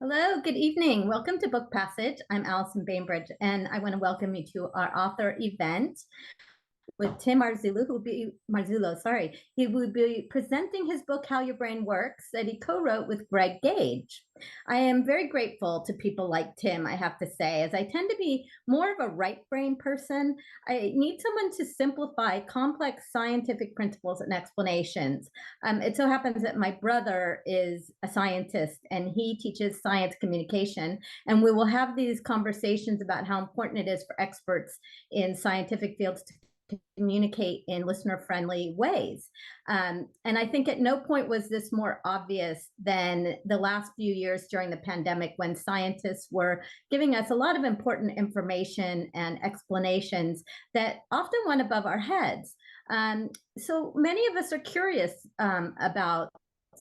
Hello, good evening. Welcome to Book Passage. I'm Allison Bainbridge, and I want to welcome you to our author event with Tim Marzullo, He will be presenting his book, How Your Brain Works, that he co-wrote with Gage. I am very grateful to people like Tim, I have to say, as I tend to be more of a right brain person. I need someone to simplify complex scientific principles and explanations. It so happens that my brother is a scientist and he teaches science communication, and we will have these conversations about how important it is for experts in scientific fields to communicate in listener-friendly ways. And I think at no point was this more obvious than the last few years during the pandemic, when scientists were giving us a lot of important information and explanations that often went above our heads. So many of us are curious about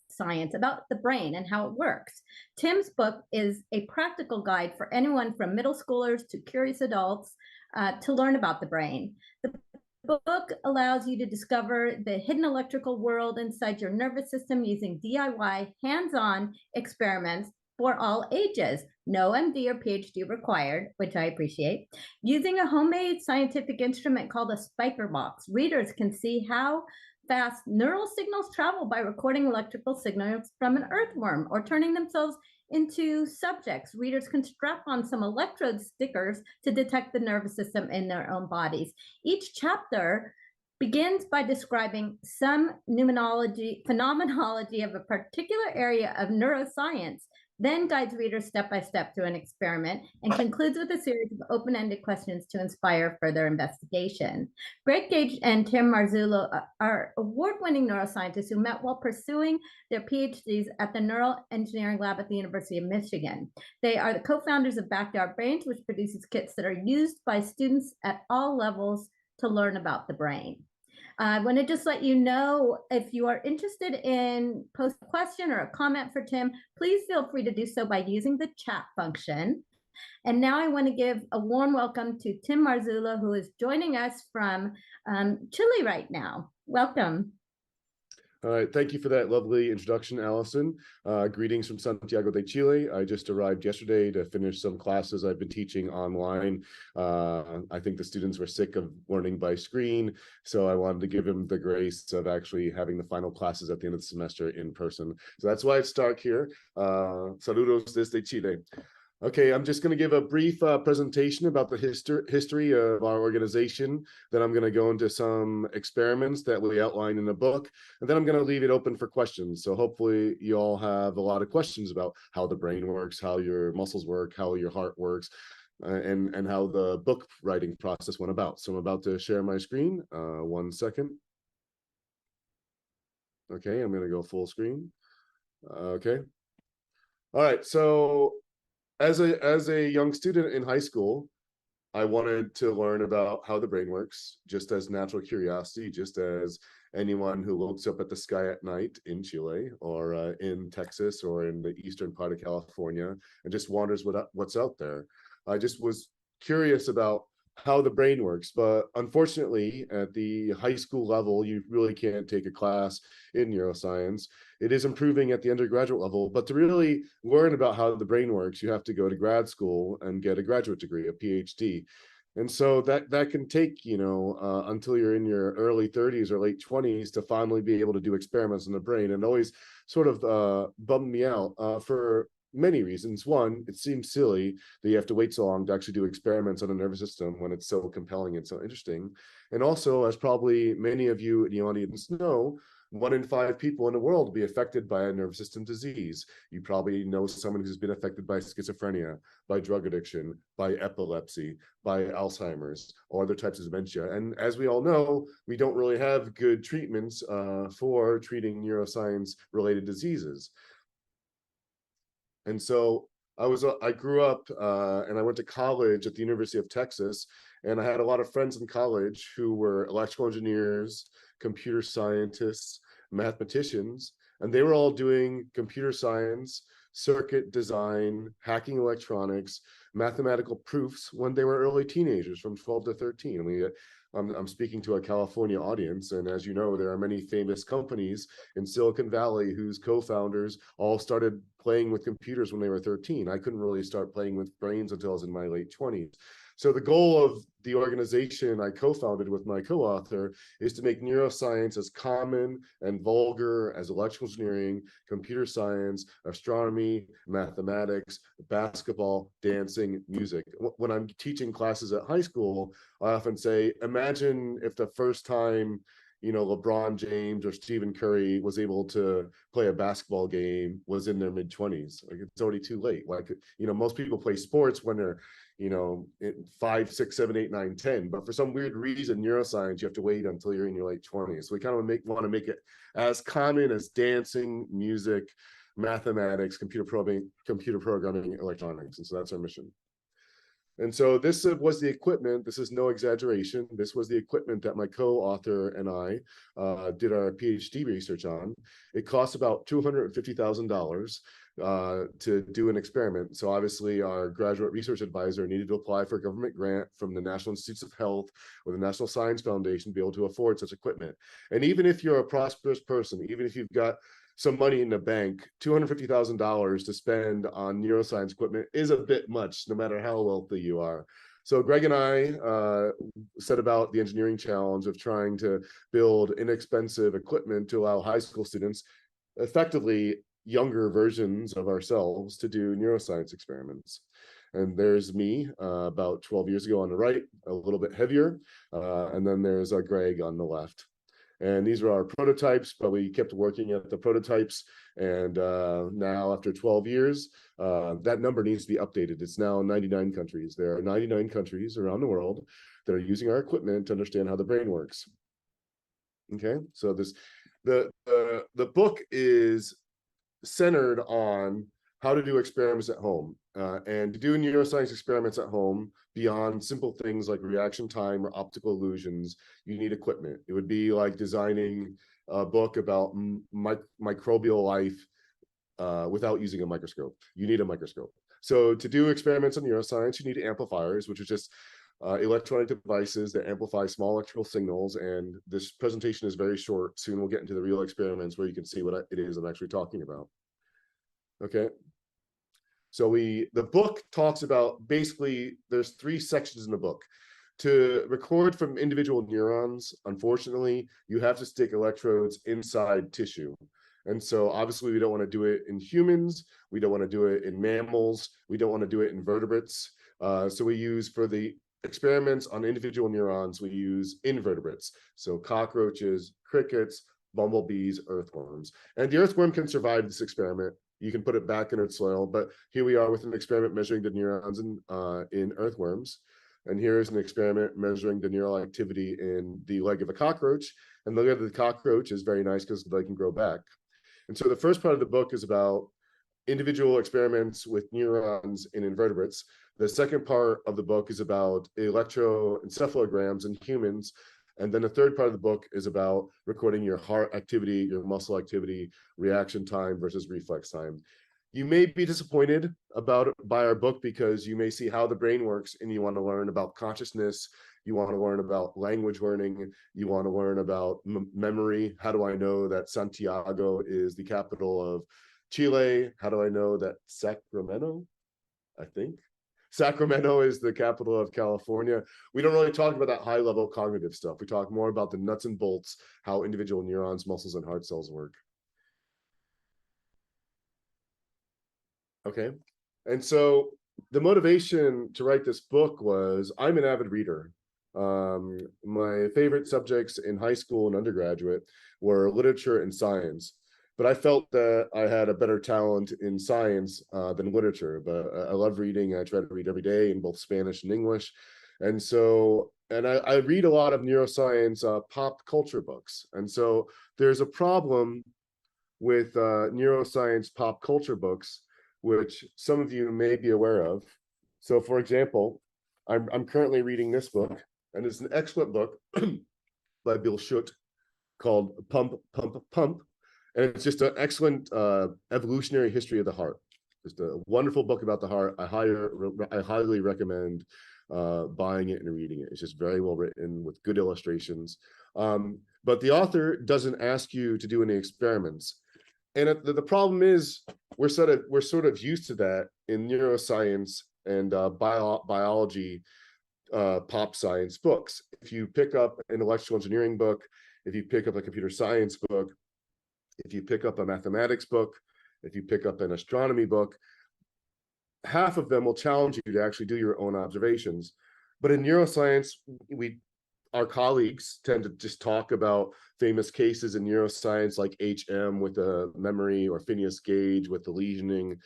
science, about the brain and how it works. Tim's book is a practical guide for anyone from middle schoolers to curious adults to learn about the brain. The book allows you to discover the hidden electrical world inside your nervous system using DIY, hands-on experiments for all ages. No MD or PhD required, which I appreciate. Using a homemade scientific instrument called a spiker box, readers can see how fast neural signals travel by recording electrical signals from an earthworm or turning themselves into subjects. Readers can strap on some electrode stickers to detect the nervous system in their own bodies. Each chapter begins by describing some phenomenology of a particular area of neuroscience, then guides readers step by step through an experiment, and concludes with a series of open-ended questions to inspire further investigation. Gage and Tim Marzullo are award-winning neuroscientists who met while pursuing their PhDs at the Neural Engineering Lab at the University of Michigan. They are the co-founders of Backyard Brains, which produces kits that are used by students at all levels to learn about the brain. I want to just let you know, if you are interested in post a question or a comment for Tim, please feel free to do so by using the chat function. And now I want to give a warm welcome to Tim Marzullo, who is joining us from Chile right now. Welcome. All right, thank you for that lovely introduction, Allison. Greetings from Santiago de Chile. I just arrived yesterday to finish some classes I've been teaching online. I think the students were sick of learning by screen, so I wanted to give them the grace of actually having the final classes at the end of the semester in person. So that's why I start here. Saludos desde Chile. Okay, I'm just going to give a brief presentation about the history of our organization. Then I'm going to go into some experiments that we outline in the book, and then I'm going to leave it open for questions. So hopefully you all have a lot of questions about how the brain works, how your muscles work, how your heart works, and how the book writing process went about. So I'm about to share my screen. 1 second. Okay, I'm going to go full screen. Okay. All right, so as a young student in high school, I wanted to learn about how the brain works, just as natural curiosity, just as anyone who looks up at the sky at night in Chile or in Texas or in the eastern part of California and just wonders what's out there. I just was curious about how the brain works, but unfortunately at the high school level, you really can't take a class in neuroscience. It is improving at the undergraduate level, but to really learn about how the brain works, you have to go to grad school and get a graduate degree, a PhD. And so that can take, until you're in your early 30s or late 20s to finally be able to do experiments on the brain. And always sort of bummed me out for many reasons. One, it seems silly that you have to wait so long to actually do experiments on the nervous system when it's so compelling and so interesting. And also, as probably many of you in the audience know, 1 in 5 people in the world will be affected by a nervous system disease. You probably know someone who's been affected by schizophrenia, by drug addiction, by epilepsy, by Alzheimer's, or other types of dementia. And as we all know, we don't really have good treatments for treating neuroscience-related diseases. And so I grew up and I went to college at the University of Texas, and I had a lot of friends in college who were electrical engineers, computer scientists, mathematicians, and they were all doing computer science circuit design, hacking electronics, mathematical proofs when they were early teenagers from 12 to 13. I'm speaking to a California audience, and as you know, there are many famous companies in Silicon Valley whose co-founders all started playing with computers when they were 13. I couldn't really start playing with brains until I was in my late 20s. So the goal of the organization I co-founded with my co-author is to make neuroscience as common and vulgar as electrical engineering, computer science, astronomy, mathematics, basketball, dancing, music. When I'm teaching classes at high school, I often say, imagine if the first time LeBron James or Stephen Curry was able to play a basketball game was in their mid-20s. Like, it's already too late. Like, most people play sports when they're 5, 6, 7, 8, 9, 10. But for some weird reason, neuroscience, you have to wait until you're in your late 20s. So we kind of want to make it as common as dancing, music, mathematics, computer programming, electronics. And so that's our mission. And so this was the equipment. This is no exaggeration. This was the equipment that my co-author and I did our PhD research on. It cost about $250,000 to do an experiment. So obviously our graduate research advisor needed to apply for a government grant from the National Institutes of Health or the National Science Foundation to be able to afford such equipment. And even if you're a prosperous person, even if you've got some money in the bank, $250,000 to spend on neuroscience equipment is a bit much, no matter how wealthy you are. So Greg and I set about the engineering challenge of trying to build inexpensive equipment to allow high school students, effectively younger versions of ourselves, to do neuroscience experiments. And there's me about 12 years ago on the right, a little bit heavier. And then there's Greg on the left. And these were our prototypes, but we kept working at the prototypes. And now after 12 years, that number needs to be updated. It's now 99 countries. There are 99 countries around the world that are using our equipment to understand how the brain works. Okay, so the book is centered on how to do experiments at home. And to do neuroscience experiments at home, beyond simple things like reaction time or optical illusions, you need equipment. It would be like designing a book about microbial life without using a microscope. You need a microscope. So to do experiments on neuroscience, you need amplifiers, which are just electronic devices that amplify small electrical signals. And this presentation is very short. Soon we'll get into the real experiments where you can see what it is I'm actually talking about. Okay. So the book talks about, basically, there's 3 sections in the book. To record from individual neurons, unfortunately, you have to stick electrodes inside tissue. And so obviously we don't want to do it in humans. We don't want to do it in mammals. We don't want to do it in vertebrates. So we use, for the experiments on individual neurons, we use invertebrates. So cockroaches, crickets, bumblebees, earthworms. And the earthworm can survive this experiment. You can put it back in its soil, but here we are with an experiment measuring the neurons in earthworms. And here's an experiment measuring the neural activity in the leg of a cockroach. And the leg of the cockroach is very nice because they can grow back. And so the first part of the book is about individual experiments with neurons in invertebrates. The second part of the book is about electroencephalograms in humans. And then the third part of the book is about recording your heart activity, your muscle activity, reaction time versus reflex time. You may be disappointed by our book because you may see how the brain works and you want to learn about consciousness. You want to learn about language learning. You want to learn about memory. How do I know that Santiago is the capital of Chile? How do I know that Sacramento is the capital of California? We don't really talk about that high level cognitive stuff. We talk more about the nuts and bolts, how individual neurons, muscles, and heart cells work. Okay. And so the motivation to write this book was, I'm an avid reader. My favorite subjects in high school and undergraduate were literature and science. But I felt that I had a better talent in science than literature. But I love reading. I try to read every day in both Spanish and English. And so, I read a lot of neuroscience pop culture books. And so there's a problem with neuroscience pop culture books, which some of you may be aware of. So for example, I'm currently reading this book, and it's an excellent book by Bill Schutt called Pump, Pump, Pump. And it's just an excellent evolutionary history of the heart. Just a wonderful book about the heart. I highly recommend buying it and reading it. It's just very well written with good illustrations. But the author doesn't ask you to do any experiments. And the problem is we're sort of used to that in neuroscience and biology, pop science books. If you pick up an electrical engineering book, if you pick up a computer science book, if you pick up a mathematics book, if you pick up an astronomy book, half of them will challenge you to actually do your own observations. But in neuroscience, our colleagues tend to just talk about famous cases in neuroscience like HM with the memory, or Phineas Gage with the lesioning,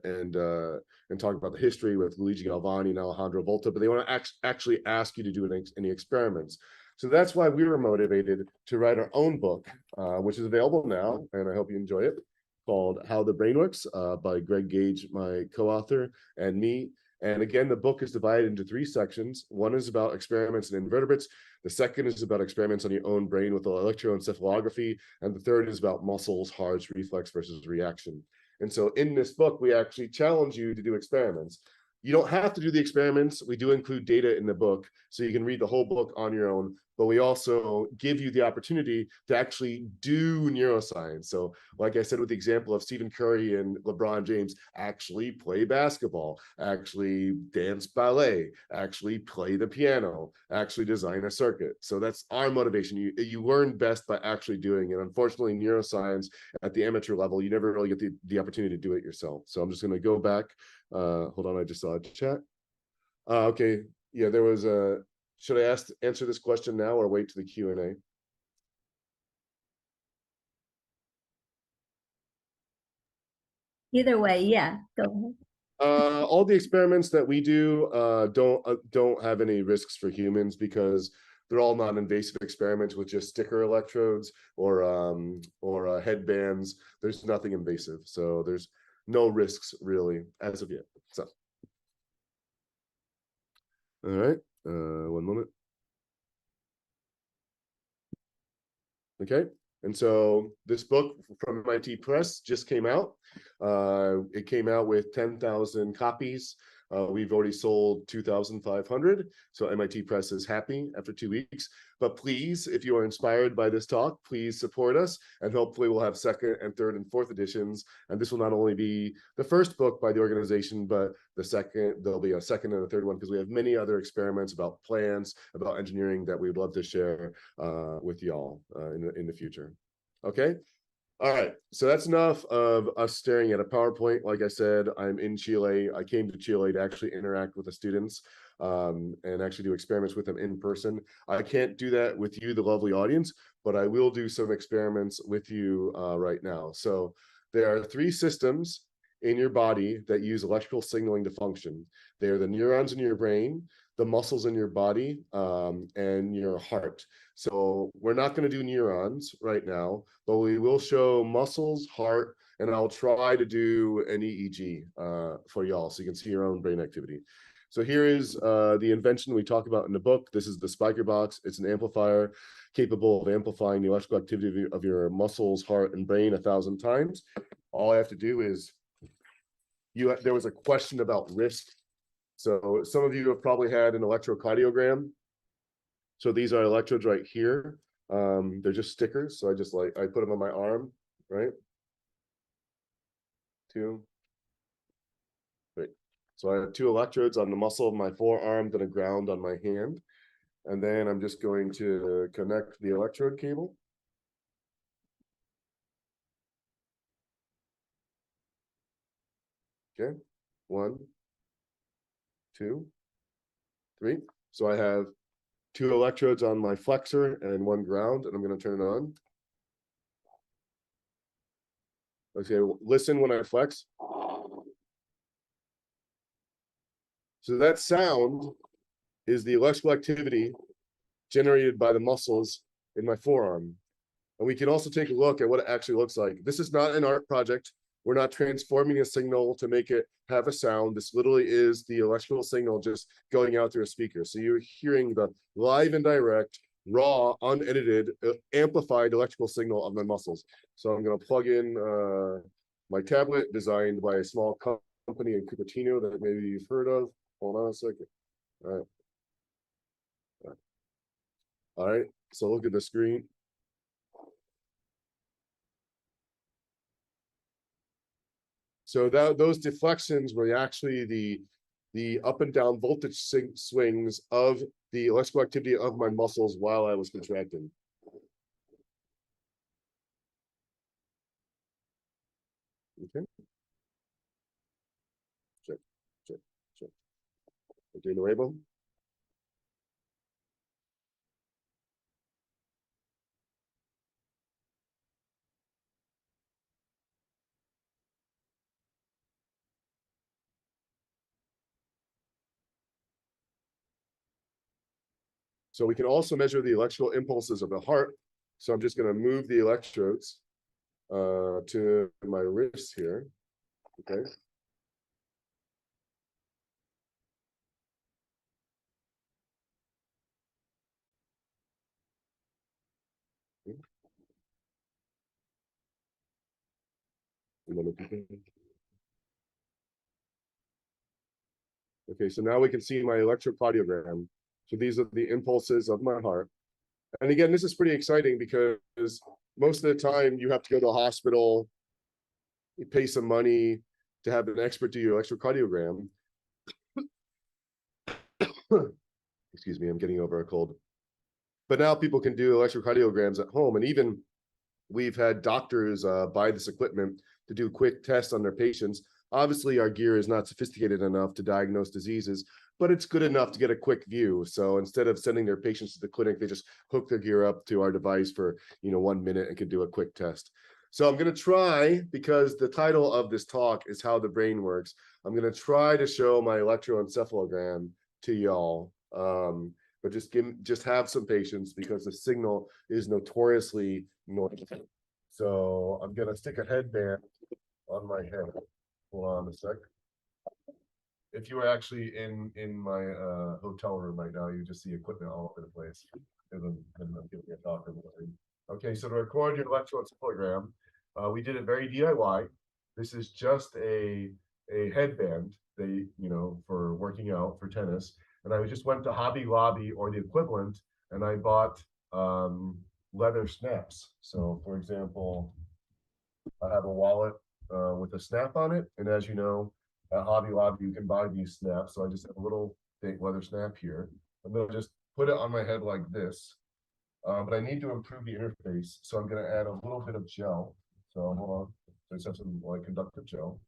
and talk about the history with Luigi Galvani and Alejandro Volta, but they want to actually ask you to do any experiments. So that's why we were motivated to write our own book, which is available now, and I hope you enjoy it, called How the Brain Works, by Gage, my co-author, and me. And again, the book is divided into 3 sections. One is about experiments in invertebrates. The second is about experiments on your own brain with electroencephalography. And the third is about muscles, hearts, reflex versus reaction. And so in this book, we actually challenge you to do experiments. You don't have to do the experiments. We do include data in the book, so you can read the whole book on your own, but we also give you the opportunity to actually do neuroscience. So like I said, with the example of Stephen Curry and LeBron James, actually play basketball, actually dance ballet, actually play the piano, actually design a circuit. So that's our motivation. You learn best by actually doing it. Unfortunately, neuroscience at the amateur level, you never really get the opportunity to do it yourself. So I'm just going to go back. Hold on, I just saw a chat. Okay, yeah, there was a, should I answer this question now or wait to the Q&A? Either way, yeah, go ahead. All the experiments that we do don't have any risks for humans, because they're all non-invasive experiments with just sticker electrodes or headbands. There's nothing invasive, so there's no risks really as of yet. So, all right, one moment. Okay, and so this book from MIT Press just came out. It came out with 10,000 copies. We've already sold 2,500, so MIT Press is happy after 2 weeks. But please, if you are inspired by this talk, please support us, and hopefully we'll have second and third and fourth editions. And this will not only be the first book by the organization, but there'll be a second and a third one, because we have many other experiments about plants, about engineering that we would love to share with y'all in the future. Okay. All right, so that's enough of us staring at a PowerPoint. Like I said, I'm in Chile. I came to Chile to actually interact with the students and actually do experiments with them in person. I can't do that with you, the lovely audience, but I will do some experiments with you right now. So there are 3 systems in your body that use electrical signaling to function. They are the neurons in your brain, the muscles in your body, and your heart. So we're not going to do neurons right now, but we will show muscles, heart, and I'll try to do an EEG for y'all so you can see your own brain activity. So here is the invention we talk about in the book. This is the spiker box. It's an amplifier capable of amplifying the electrical activity of your muscles, heart, and brain 1,000 times. All I have to do is, there was a question about risk. So some of you have probably had an electrocardiogram. So these are electrodes right here. They're just stickers. So I put them on my arm, right? 2. Great. So I have 2 electrodes on the muscle of my forearm, then a ground on my hand. And then I'm just going to connect the electrode cable. Okay. 1, 2, 3. So I have 2 electrodes on my flexor and 1 ground, and I'm going to turn it on. Okay, listen when I flex. So that sound is the electrical activity generated by the muscles in my forearm. And we can also take a look at what it actually looks like. This is not an art project. We're not transforming a signal to make it have a sound. This literally is the electrical signal just going out through a speaker. So you're hearing the live and direct, raw, unedited, amplified electrical signal of my muscles. So I'm going to plug in my tablet designed by a small company in Cupertino that maybe you've heard of. Hold on a second. All right. All right. So look at the screen. So those deflections were actually the up and down voltage swings of the electrical activity of my muscles while I was contracting. Okay. Check, check, check. Okay, nuevo. So we can also measure the electrical impulses of the heart. So I'm just going to move the electrodes to my wrist here. Okay. Okay, so now we can see my electrocardiogram. So these are the impulses of my heart. And again, this is pretty exciting because most of the time you have to go to a hospital, you pay some money to have an expert do your electrocardiogram. Excuse me, I'm getting over a cold. But now people can do electrocardiograms at home. And even we've had doctors buy this equipment to do quick tests on their patients. Obviously, our gear is not sophisticated enough to diagnose diseases, but it's good enough to get a quick view. So instead of sending their patients to the clinic, they just hook their gear up to our device for 1 minute and can do a quick test. So I'm going to try, because the title of this talk is How the Brain Works, I'm going to try to show my electroencephalogram to y'all. But just have some patience because the signal is notoriously noisy. So I'm gonna stick a headband on my head. Hold on a sec. If you were actually in my hotel room right now, you just see equipment all over the place. And I'm giving a talk. Okay, so to record your electroencephalogram, we did it very DIY. This is just a headband for working out for tennis. And I just went to Hobby Lobby or the equivalent, and I bought leather snaps. So, for example, I have a wallet with a snap on it, and as you know, at Hobby Lobby you can buy these snaps. So I just have a little fake leather snap here. I'm gonna just put it on my head like this. But I need to improve the interface, so I'm gonna add a little bit of gel. So hold on, I just have some like conductive gel.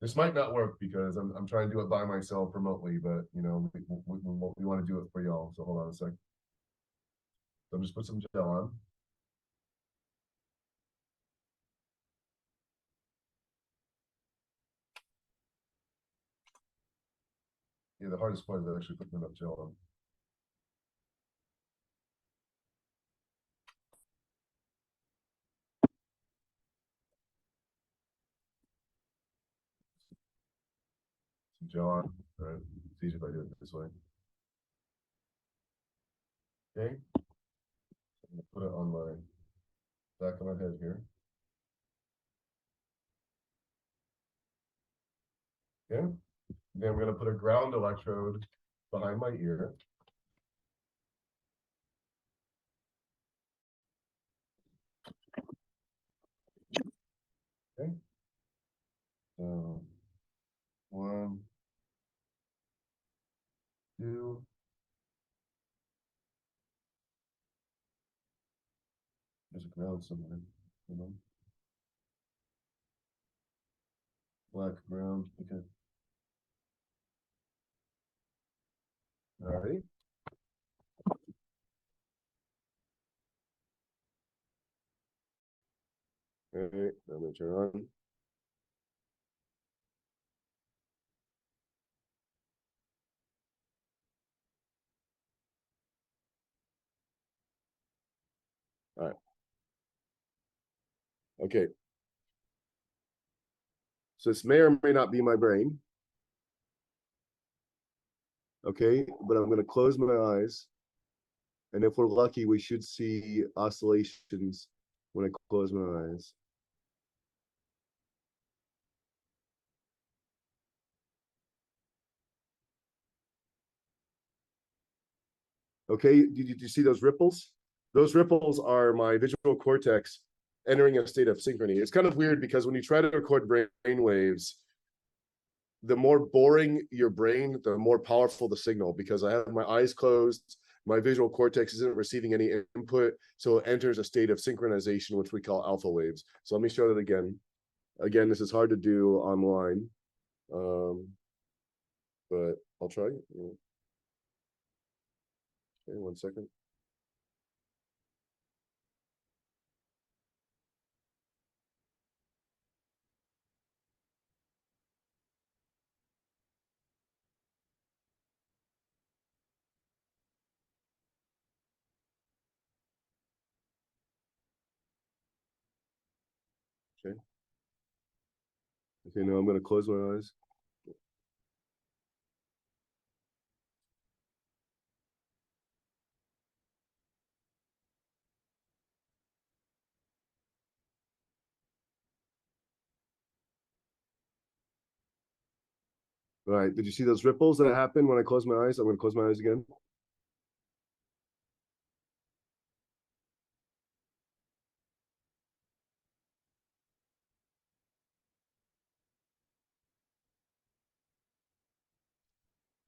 This might not work because I'm trying to do it by myself remotely, but we want to do it for y'all. So hold on a sec. So I'm just put some gel on. Yeah, the hardest part is actually putting enough gel on. Some gel on. All right. It's easier if I do it this way. Okay. I'm gonna put it on my back of my head here. Okay. Then we're gonna put a ground electrode behind my ear. Okay. So 1, 2. There's a ground somewhere. Black ground. Okay. All right. All right. I'm gonna turn on. All right. Okay. So this may or may not be my brain. Okay, but I'm gonna close my eyes. And if we're lucky, we should see oscillations when I close my eyes. Okay, did you see those ripples? Those ripples are my visual cortex entering a state of synchrony. It's kind of weird because when you try to record brain waves, the more boring your brain, the more powerful the signal, because I have my eyes closed, my visual cortex isn't receiving any input, so it enters a state of synchronization, which we call alpha waves. So let me show that again. Again, this is hard to do online, but I'll try. Okay, 1 second. Okay. Okay, now I'm going to close my eyes. All right, did you see those ripples that happened when I closed my eyes? I'm going to close my eyes again.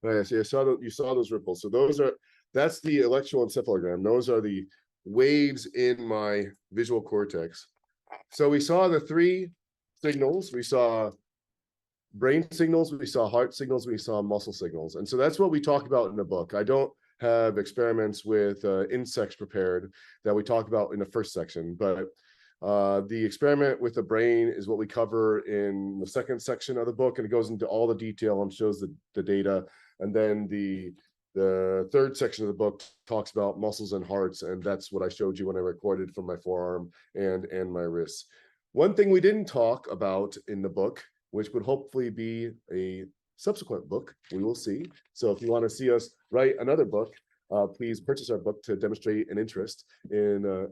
All right, so you saw those ripples. So that's the electroencephalogram. Those are the waves in my visual cortex. So we saw the three signals. We saw brain signals, we saw heart signals, we saw muscle signals. And so that's what we talk about in the book. I don't have experiments with insects prepared that we talk about in the first section, but the experiment with the brain is what we cover in the second section of the book, and it goes into all the detail and shows the data. And then the third section of the book talks about muscles and hearts, and that's what I showed you when I recorded from my forearm and my wrists. One thing we didn't talk about in the book, which would hopefully be a subsequent book, we will see. So if you want to see us write another book, please purchase our book to demonstrate an interest in.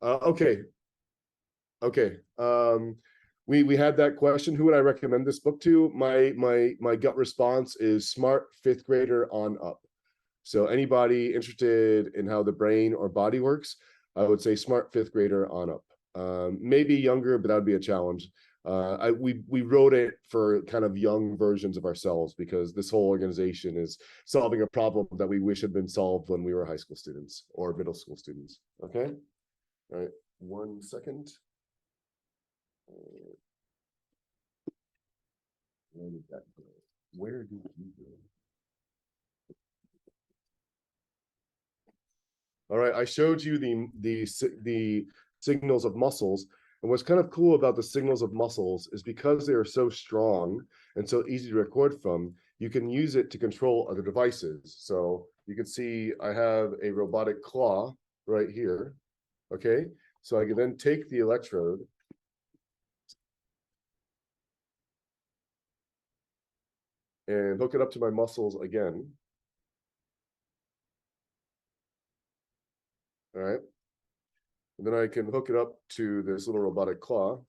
Okay. We had that question. Who would I recommend this book to? My gut response is smart fifth grader on up. So anybody interested in how the brain or body works, I would say smart fifth grader on up. Maybe younger, but that would be a challenge. We wrote it for kind of young versions of ourselves, because this whole organization is solving a problem that we wish had been solved when we were high school students or middle school students. Okay. All right. 1 second. Where did that go? Where did you go? All right, I showed you the signals of muscles, and what's kind of cool about the signals of muscles is because they are so strong and so easy to record from, you can use it to control other devices. So you can see I have a robotic claw right here. Okay, so I can then take the electrode and hook it up to my muscles again. All right. And then I can hook it up to this little robotic claw.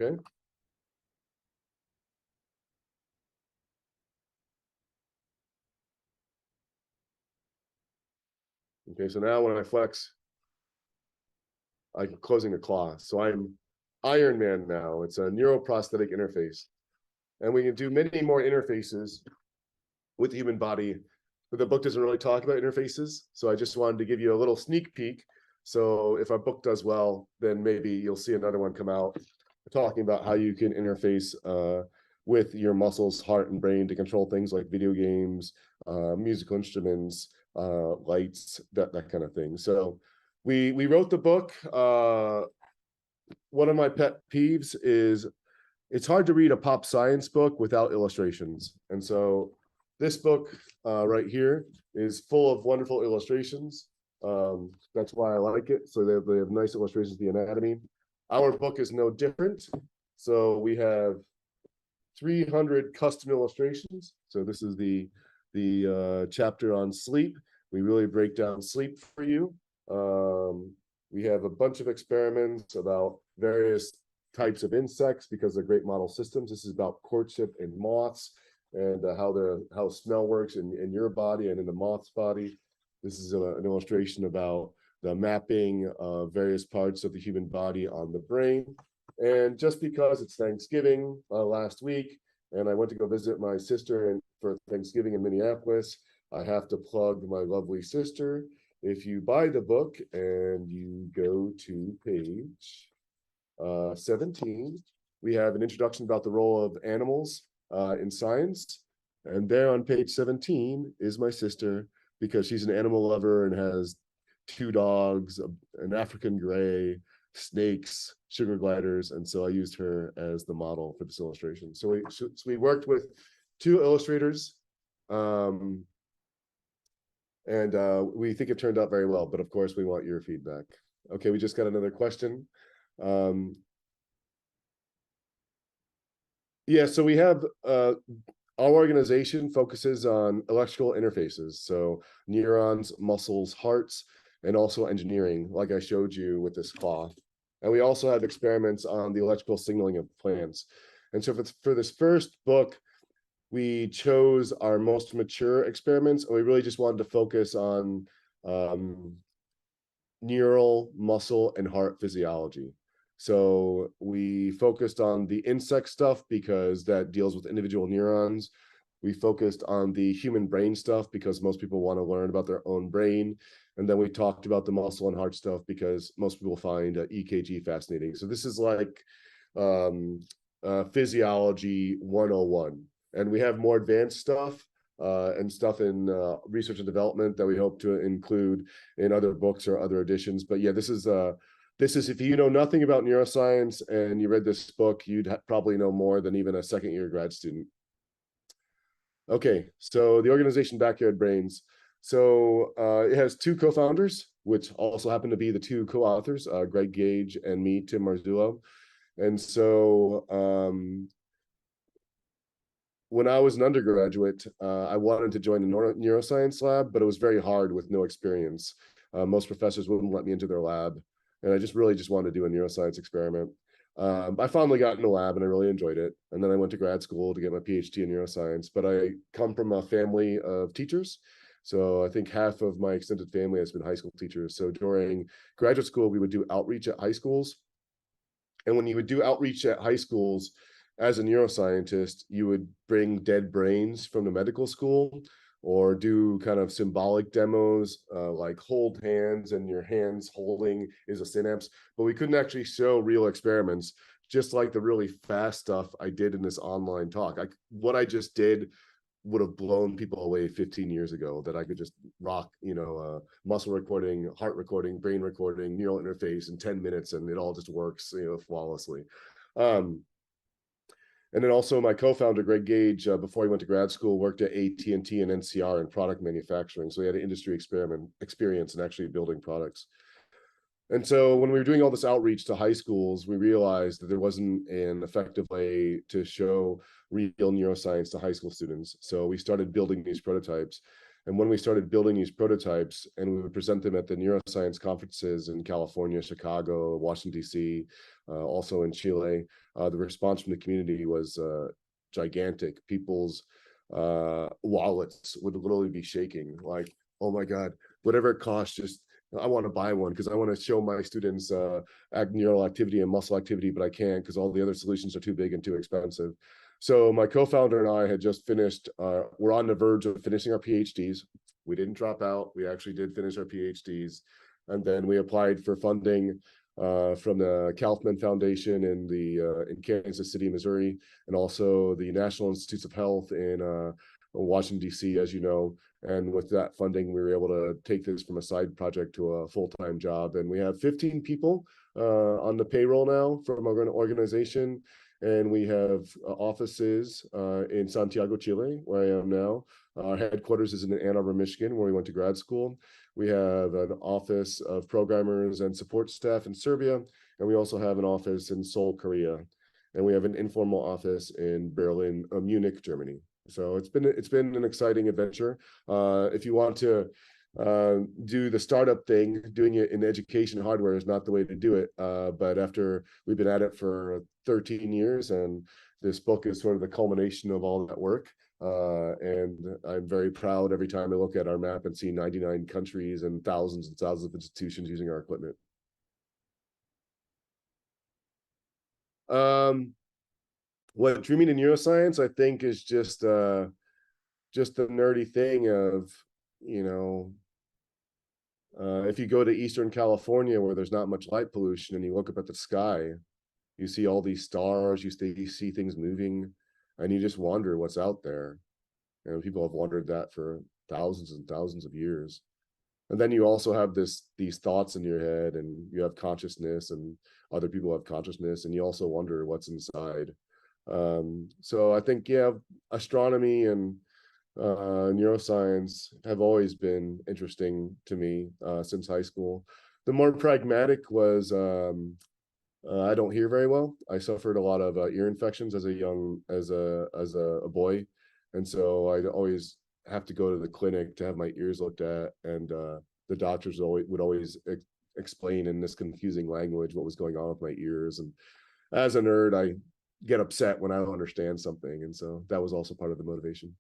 Okay. Okay, so now when I flex, I'm closing the claw. So I'm Iron Man now. It's a neuroprosthetic interface. And we can do many more interfaces with the human body, but the book doesn't really talk about interfaces. So I just wanted to give you a little sneak peek. So if our book does well, then maybe you'll see another one come out talking about how you can interface with your muscles, heart, and brain to control things like video games, musical instruments, lights, that kind of thing. So we wrote the book. One of my pet peeves is it's hard to read a pop science book without illustrations. And so this book right here is full of wonderful illustrations. That's why I like it. So they have nice illustrations of the anatomy. Our book is no different. So we have 300 custom illustrations. So this is the chapter on sleep. We really break down sleep for you. We have a bunch of experiments about various types of insects because they're great model systems. This is about courtship in moths and how smell works in your body and in the moth's body. This is an illustration about the mapping of various parts of the human body on the brain. And just because it's Thanksgiving last week, and I went to go visit my sister for Thanksgiving in Minneapolis, I have to plug my lovely sister. If you buy the book and you go to page 17, we have an introduction about the role of animals in science. And there on page 17 is my sister, because she's an animal lover and has 2 dogs, an African gray, snakes, sugar gliders. And so I used her as the model for this illustration. So we worked with 2 illustrators. And we think it turned out very well, but of course we want your feedback. Okay, we just got another question. Yeah, so we have our organization focuses on electrical interfaces, so neurons, muscles, hearts, and also engineering, like I showed you with this cloth. And we also have experiments on the electrical signaling of plants. And so for this first book, we chose our most mature experiments, and we really just wanted to focus on neural, muscle, and heart physiology. So we focused on the insect stuff because that deals with individual neurons. We focused on the human brain stuff because most people want to learn about their own brain. And then we talked about the muscle and heart stuff because most people find EKG fascinating. So this is like physiology 101. And we have more advanced stuff and stuff in research and development that we hope to include in other books or other editions. But yeah, this is if you know nothing about neuroscience and you read this book, you'd probably know more than even a second-year grad student. Okay, so the organization Backyard Brains. So it has 2 co-founders, which also happen to be the 2 co-authors, Greg Gage and me, Tim Marzullo. And so when I was an undergraduate, I wanted to join a neuroscience lab, but it was very hard with no experience. Most professors wouldn't let me into their lab, and I just wanted to do a neuroscience experiment. I finally got in a lab and I really enjoyed it. And then I went to grad school to get my PhD in neuroscience, but I come from a family of teachers. So I think half of my extended family has been high school teachers. So during graduate school, we would do outreach at high schools. And when you would do outreach at high schools, as a neuroscientist, you would bring dead brains from the medical school or do kind of symbolic demos, like hold hands and your hands holding is a synapse, but we couldn't actually show real experiments, just like the really fast stuff I did in this online talk. What I just did would have blown people away 15 years ago, that I could just rock, muscle recording, heart recording, brain recording, neural interface in 10 minutes, and it all just works, flawlessly. And then also my co-founder, Greg Gage, before he went to grad school, worked at AT&T and NCR in product manufacturing. So he had an industry experience in actually building products. And so when we were doing all this outreach to high schools, we realized that there wasn't an effective way to show real neuroscience to high school students. So we started building these prototypes. And when we started building these prototypes and we would present them at the neuroscience conferences in California, Chicago, Washington, D.C., also in Chile, the response from the community was gigantic. People's wallets would literally be shaking, like, oh my God, whatever it costs, just I want to buy one because I want to show my students neural activity and muscle activity, but I can't because all the other solutions are too big and too expensive. So my co-founder and I had just finished, we're on the verge of finishing our PhDs. We didn't drop out. We actually did finish our PhDs. And then we applied for funding from the Kaufman Foundation in Kansas City, Missouri, and also the National Institutes of Health in Washington, D.C., as you know. And with that funding, we were able to take this from a side project to a full-time job. And we have 15 people on the payroll now from our organization. And we have offices in Santiago, Chile, where I am now. Our headquarters is in Ann Arbor, Michigan, where we went to grad school. We have an office of programmers and support staff in Serbia. And we also have an office in Seoul, Korea. And we have an informal office in Berlin, Munich, Germany. So it's been an exciting adventure. If you want to do the startup thing. Doing it in education hardware is not the way to do it. But after we've been at it for 13 years, and this book is sort of the culmination of all that work. And I'm very proud every time I look at our map and see 99 countries and thousands of institutions using our equipment. What drew me to neuroscience, I think, is just the nerdy thing of, you know, if you go to Eastern California where there's not much light pollution and you look up at the sky, you see all these stars, you see things moving, and you just wonder what's out there. And people have wondered that for thousands and thousands of years. And then you also have these thoughts in your head, and you have consciousness, and other people have consciousness, and you also wonder what's inside. So I think, yeah, astronomy and neuroscience have always been interesting to me since high school. The more pragmatic was I don't hear very well. I suffered a lot of ear infections as a boy, and so I'd always have to go to the clinic to have my ears looked at, and the doctors would always explain in this confusing language what was going on with my ears. And as a nerd, I get upset when I don't understand something, and so that was also part of the motivation.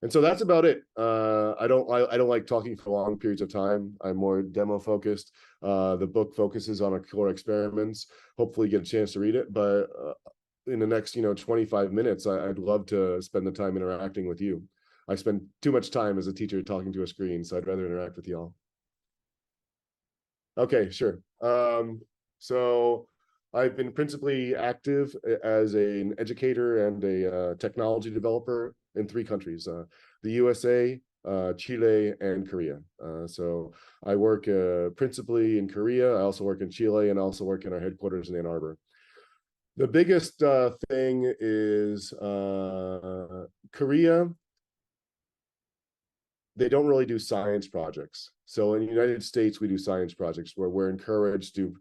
And so that's about it. I don't like talking for long periods of time. I'm more demo focused. The book focuses on our core experiments. Hopefully you get a chance to read it, but in the next 25 minutes, I'd love to spend the time interacting with you. I spend too much time as a teacher talking to a screen, so I'd rather interact with y'all. Okay, sure. So I've been principally active as an educator and a technology developer in 3 countries, the USA, Chile, and Korea. So I work principally in Korea. I also work in Chile, and I also work in our headquarters in Ann Arbor. The biggest thing is Korea. They don't really do science projects. So in the United States, we do science projects where we're encouraged to do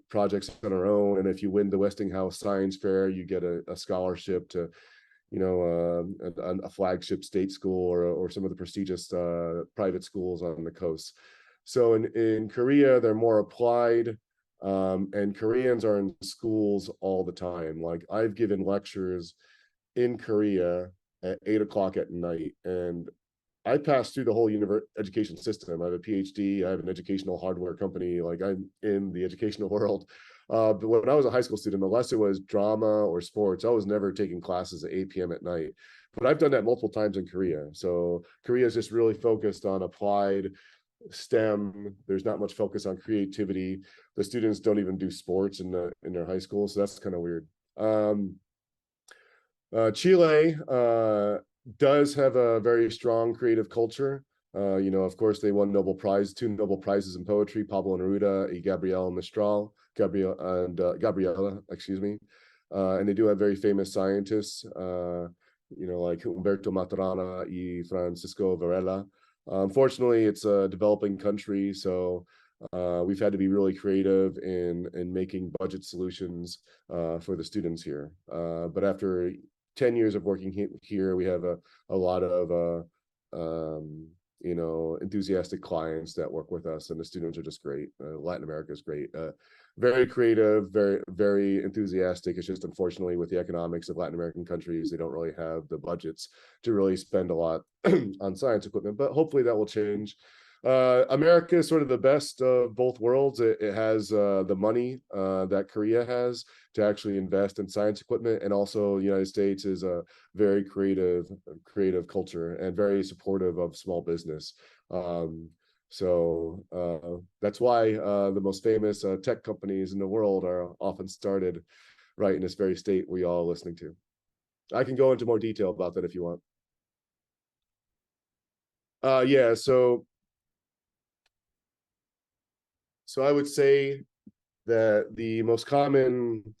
projects on our own. And if you win the Westinghouse Science Fair, you get a scholarship to, a flagship state school or some of the prestigious private schools on the coast. So in Korea, they're more applied, and Koreans are in schools all the time. Like I've given lectures in Korea at 8 o'clock at night, and I passed through the whole education system. I have a PhD. I have an educational hardware company. Like I'm in the educational world. But when I was a high school student, unless it was drama or sports, I was never taking classes at 8 p.m. at night. But I've done that multiple times in Korea. So Korea is just really focused on applied STEM. There's not much focus on creativity. The students don't even do sports in their high school. So that's kind of weird. Chile does have a very strong creative culture. Of course, they won two Nobel Prizes in poetry, Pablo Neruda and Gabriela, excuse me. And they do have very famous scientists, like Humberto Maturana and Francisco Varela. Unfortunately, it's a developing country, so we've had to be really creative in making budget solutions for the students here. But after 10 years of working here, we have a lot of enthusiastic clients that work with us, and the students are just great. Latin America is great. Very creative, very, very enthusiastic. It's just unfortunately with the economics of Latin American countries, they don't really have the budgets to really spend a lot on science equipment, but hopefully that will change. America is sort of the best of both worlds. It has the money that Korea has to actually invest in science equipment, and also the United States is a very creative culture and very supportive of small business. So that's why the most famous tech companies in the world are often started right in this very state we all listening to. I can go into more detail about that if you want. Yeah, so I would say that the most common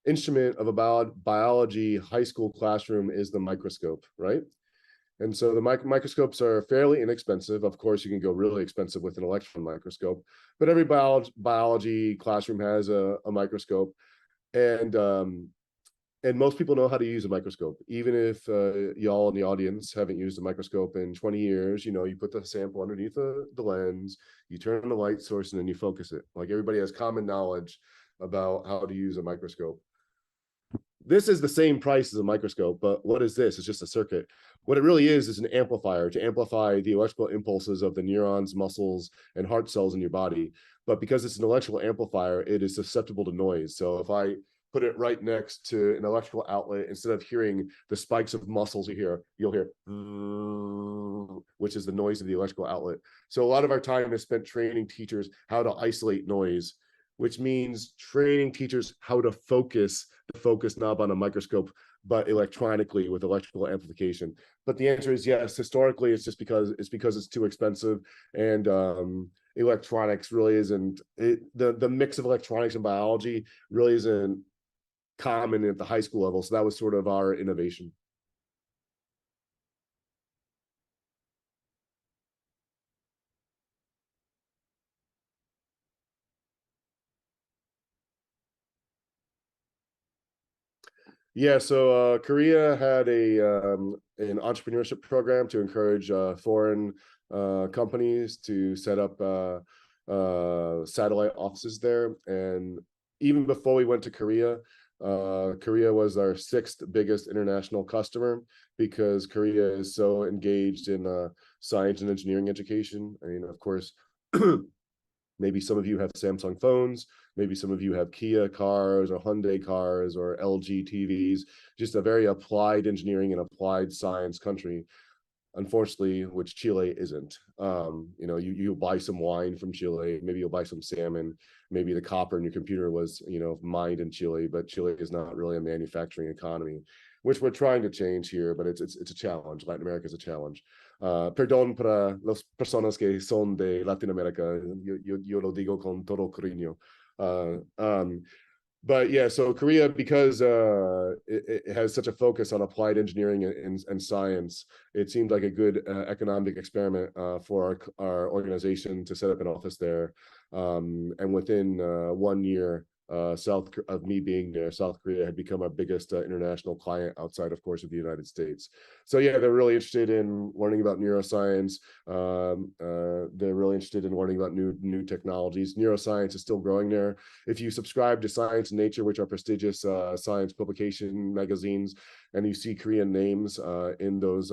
instrument of a biology high school classroom is the microscope, right? And so the microscopes are fairly inexpensive. Of course, you can go really expensive with an electron microscope, but every biology classroom has a microscope. And and most people know how to use a microscope. Even if y'all in the audience haven't used a microscope in 20 years, you know, you put the sample underneath the lens, you turn on the light source, and then you focus it. Like, everybody has common knowledge about how to use a microscope. This is the same price as a microscope, but what is this? It's just a circuit. What it really is an amplifier to amplify the electrical impulses of the neurons, muscles, and heart cells in your body. But because it's an electrical amplifier, it is susceptible to noise. So if I put it right next to an electrical outlet, instead of hearing the spikes of muscles you'll hear, which is the noise of the electrical outlet. So a lot of our time is spent training teachers how to isolate noise, which means training teachers how to focus the focus knob on a microscope, but electronically with electrical amplification. But the answer is yes. Historically, it's just because it's too expensive, and electronics really isn't the mix of electronics and biology really isn't common at the high school level. So that was sort of our innovation. Yeah, so Korea had an entrepreneurship program to encourage foreign companies to set up satellite offices there. And even before we went to Korea, Korea was our sixth biggest international customer, because Korea is so engaged in science and engineering education. I mean, of course, maybe some of you have Samsung phones, maybe some of you have Kia cars or Hyundai cars or LG TVs, just a very applied engineering and applied science country, unfortunately, which Chile isn't. You know, you buy some wine from Chile, maybe you'll buy some salmon, maybe the copper in your computer was, you know, mined in Chile, but Chile is not really a manufacturing economy, which we're trying to change here, but it's a challenge. Latin America is a challenge. Perdón para las personas que son de Latinoamérica, yo lo digo con todo cariño. But yeah, so Korea, because it has such a focus on applied engineering and science, it seemed like a good economic experiment for our organization to set up an office there. And within 1 year, south of me being there, South Korea had become our biggest international client outside, of course, of the United States. So yeah, they're really interested in learning about neuroscience. They're really interested in learning about new technologies. Neuroscience is still growing there. If you subscribe to Science and Nature, which are prestigious science publication magazines, and you see Korean names in those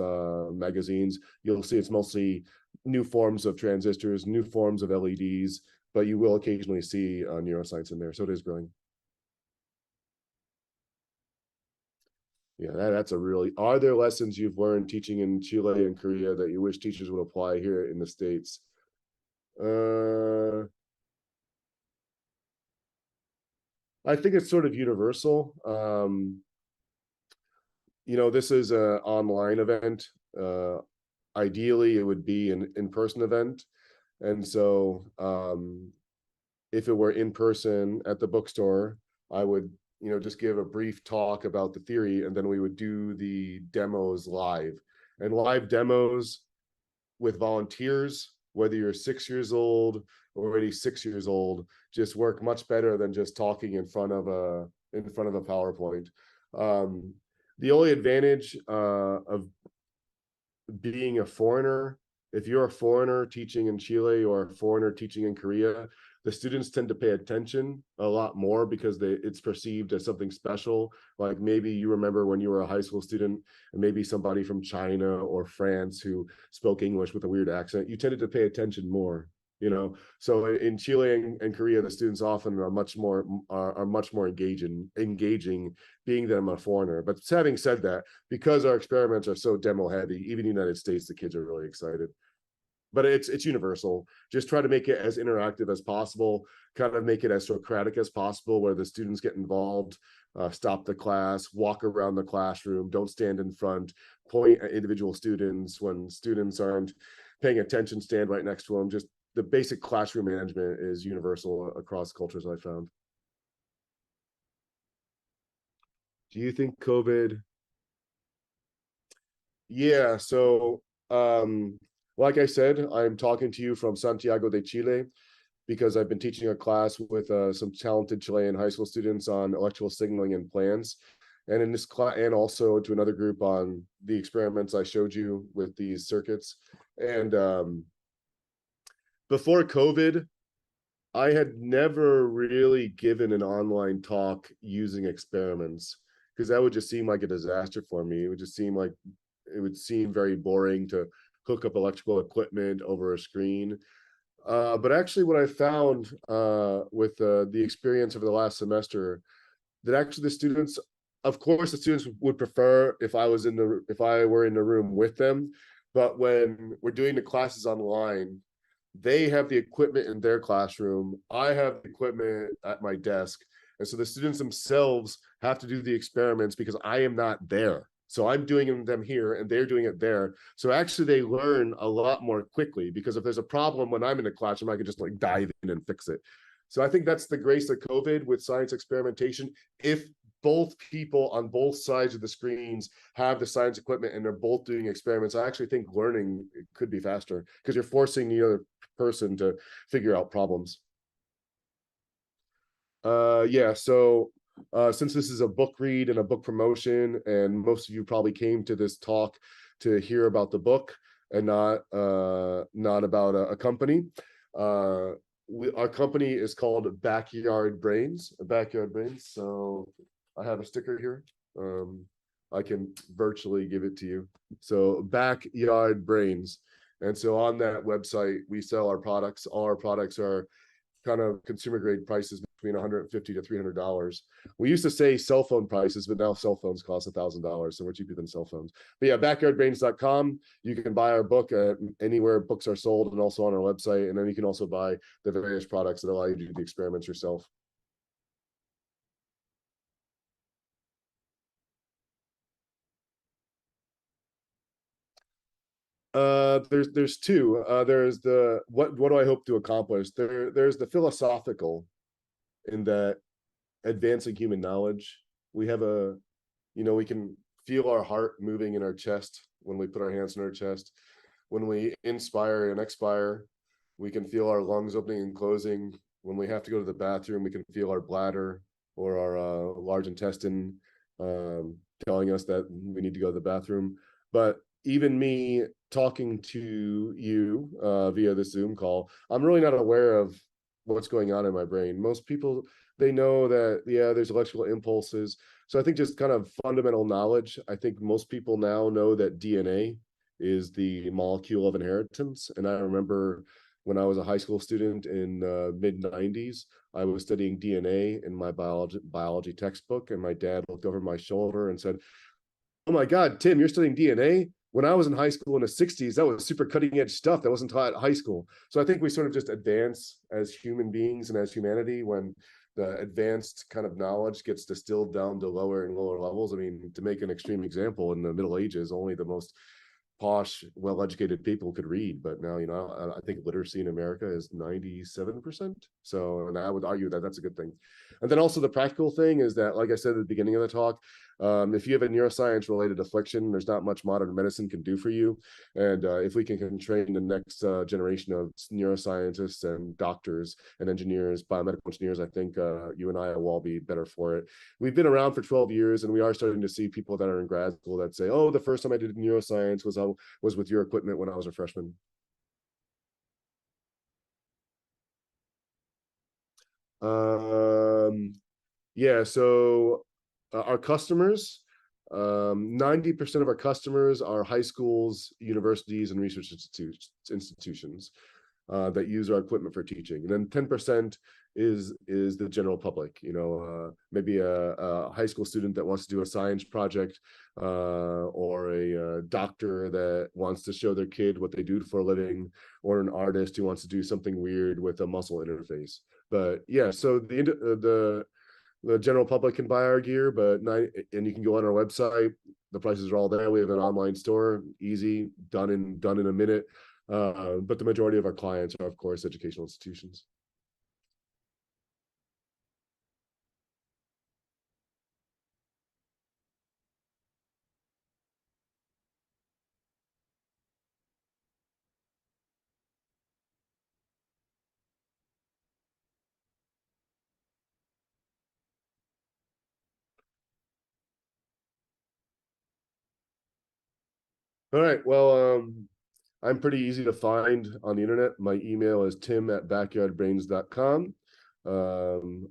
magazines, you'll see it's mostly new forms of transistors, new forms of LEDs, but you will occasionally see neuroscience in there. So it is growing. Yeah, that's a really, are there lessons you've learned teaching in Chile and Korea that you wish teachers would apply here in the States? I think it's sort of universal. You know, this is an online event. Ideally, it would be an in-person event. And so if it were in person at the bookstore, I would, you know, just give a brief talk about the theory, and then we would do the demos live. And live demos with volunteers, whether you're 6 years old or already 6 years old, just work much better than just talking in front of a PowerPoint. The only advantage of being a foreigner, if you're a foreigner teaching in Chile or a foreigner teaching in Korea, the students tend to pay attention a lot more because it's perceived as something special. Like, maybe you remember when you were a high school student and maybe somebody from China or France who spoke English with a weird accent, you tended to pay attention more, you know. So in Chile and Korea, the students often are much more engaging being that I'm a foreigner. But having said that, because our experiments are so demo heavy, even in the United States, the kids are really excited. But it's universal. Just try to make it as interactive as possible, kind of make it as Socratic as possible, where the students get involved, stop the class, walk around the classroom, don't stand in front, point at individual students. When students aren't paying attention, stand right next to them. Just the basic classroom management is universal across cultures, I found. Do you think COVID? Yeah, so like I said, I'm talking to you from Santiago de Chile because I've been teaching a class with some talented Chilean high school students on electrical signaling and plants. and in this class, and also to another group on the experiments I showed you with these circuits. And before COVID, I had never really given an online talk using experiments because that would just seem like a disaster for me. It would just seem like it would seem very boring to hook up electrical equipment over a screen. But actually, what I found with the experience over the last semester, that actually the students, of course, the students would prefer if if I were in the room with them. But when we're doing the classes online, they have the equipment in their classroom. I have the equipment at my desk. And so the students themselves have to do the experiments because I am not there. So I'm doing them here and they're doing it there. So actually they learn a lot more quickly because if there's a problem when I'm in the classroom, I can just like dive in and fix it. So I think that's the grace of COVID with science experimentation. If both people on both sides of the screens have the science equipment and they're both doing experiments, I actually think learning could be faster because you're forcing the other person to figure out problems. Yeah, so since this is a book read and a book promotion, and most of you probably came to this talk to hear about the book and not about a company. Our company is called Backyard Brains. Backyard Brains. So I have a sticker here. I can virtually give it to you. So Backyard Brains. And so on that website, we sell our products. All our products are kind of consumer grade prices between $150 to $300. We used to say cell phone prices, but now cell phones cost $1,000, so we're cheaper than cell phones. But yeah, backyardbrains.com. You can buy our book anywhere books are sold, and also on our website. And then you can also buy the various products that allow you to do the experiments yourself. There's two. There's the what do I hope to accomplish? There's the philosophical, in that advancing human knowledge. We have we can feel our heart moving in our chest when we put our hands in our chest. When we inspire and expire, we can feel our lungs opening and closing. When we have to go to the bathroom, we can feel our bladder or our large intestine telling us that we need to go to the bathroom. But even me talking to you via the Zoom call, I'm really not aware of what's going on in my brain. Most people, they know that, yeah, there's electrical impulses. So I think just kind of fundamental knowledge. I think most people now know that DNA is the molecule of inheritance. And I remember when I was a high school student in mid 90s, I was studying DNA in my biology textbook, and my dad looked over my shoulder and said, "Oh my God, Tim, you're studying DNA?" When I was in high school in the 60s, that was super cutting edge stuff that wasn't taught at high school. So I think we sort of just advance as human beings and as humanity when the advanced kind of knowledge gets distilled down to lower and lower levels. I mean, to make an extreme example, in the Middle Ages, only the most posh, well-educated people could read. But now, I think literacy in America is 97%. So, and I would argue that that's a good thing. And then also the practical thing is that, like I said at the beginning of the talk, if you have a neuroscience related affliction, there's not much modern medicine can do for you. And if we can train the next generation of neuroscientists and doctors and engineers, biomedical engineers, I think you and I will all be better for it. We've been around for 12 years, and we are starting to see people that are in grad school that say, "Oh, the first time I did neuroscience was with your equipment when I was a freshman." Um, Yeah, so our customers, 90% of our customers are high schools, universities, and research institutions that use our equipment for teaching. And then 10% is the general public, maybe a high school student that wants to do a science project, or a doctor that wants to show their kid what they do for a living, or an artist who wants to do something weird with a muscle interface. But yeah, so the general public can buy our gear, and you can go on our website. The prices are all there. We have an online store, easy, done in a minute. But the majority of our clients are, of course, educational institutions. All right. Well, I'm pretty easy to find on the internet. My email is tim@backyardbrains.com.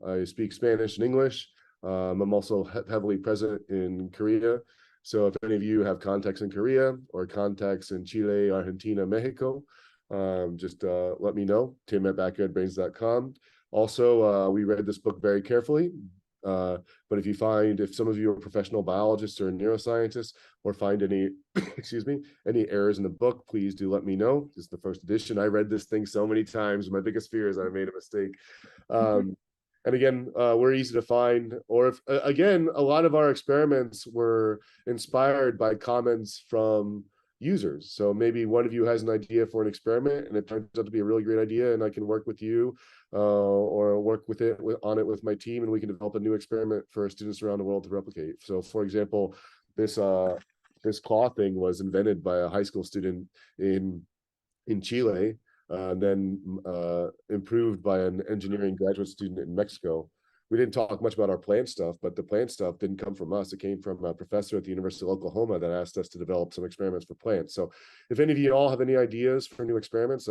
I speak Spanish and English. I'm also heavily present in Korea. So if any of you have contacts in Korea or contacts in Chile, Argentina, Mexico, just let me know, tim@backyardbrains.com. Also, we read this book very carefully. But if some of you are professional biologists or neuroscientists or find any, excuse me, any errors in the book, please do let me know. This is the first edition. I read this thing so many times. My biggest fear is I made a mistake. And again, we're easy to find. Or if, again, a lot of our experiments were inspired by comments from users. So maybe one of you has an idea for an experiment and it turns out to be a really great idea, and I can work with you or work on it with my team, and we can develop a new experiment for students around the world to replicate. So for example, this claw thing was invented by a high school student in Chile, then improved by an engineering graduate student in Mexico. We didn't talk much about our plant stuff, but the plant stuff didn't come from us. It came from a professor at the University of Oklahoma that asked us to develop some experiments for plants. So if any of you all have any ideas for new experiments,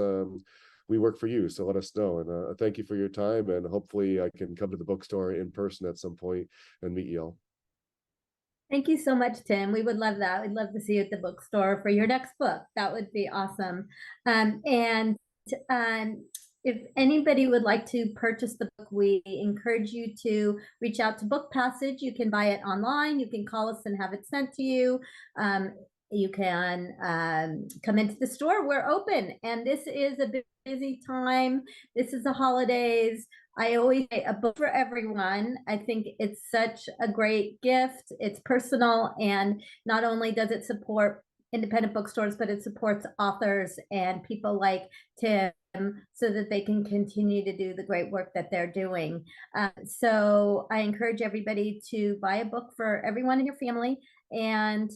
we work for you. So let us know. And thank you for your time. And hopefully I can come to the bookstore in person at some point and meet you all. Thank you so much, Tim. We would love that. We'd love to see you at the bookstore for your next book. That would be awesome. And if anybody would like to purchase the book, we encourage you to reach out to Book Passage. You can buy it online. You can call us and have it sent to you. You can come into the store. We're open, and this is a busy time. This is the holidays. I always say a book for everyone. I think it's such a great gift. It's personal, and not only does it support independent bookstores, but it supports authors and people like Tim so that they can continue to do the great work that they're doing. So I encourage everybody to buy a book for everyone in your family, and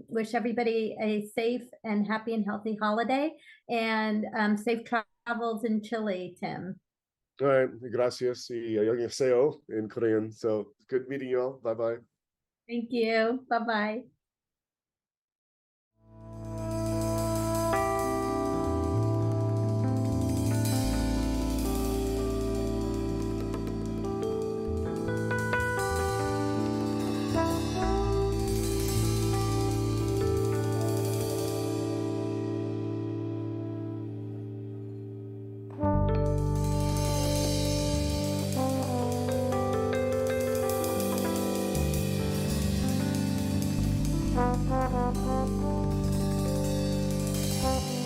wish everybody a safe and happy and healthy holiday, and safe travels in Chile, Tim. All right, gracias y annyeonghaseyo in Korean. So good meeting you all. Bye-bye. Thank you. Bye-bye. Thank you.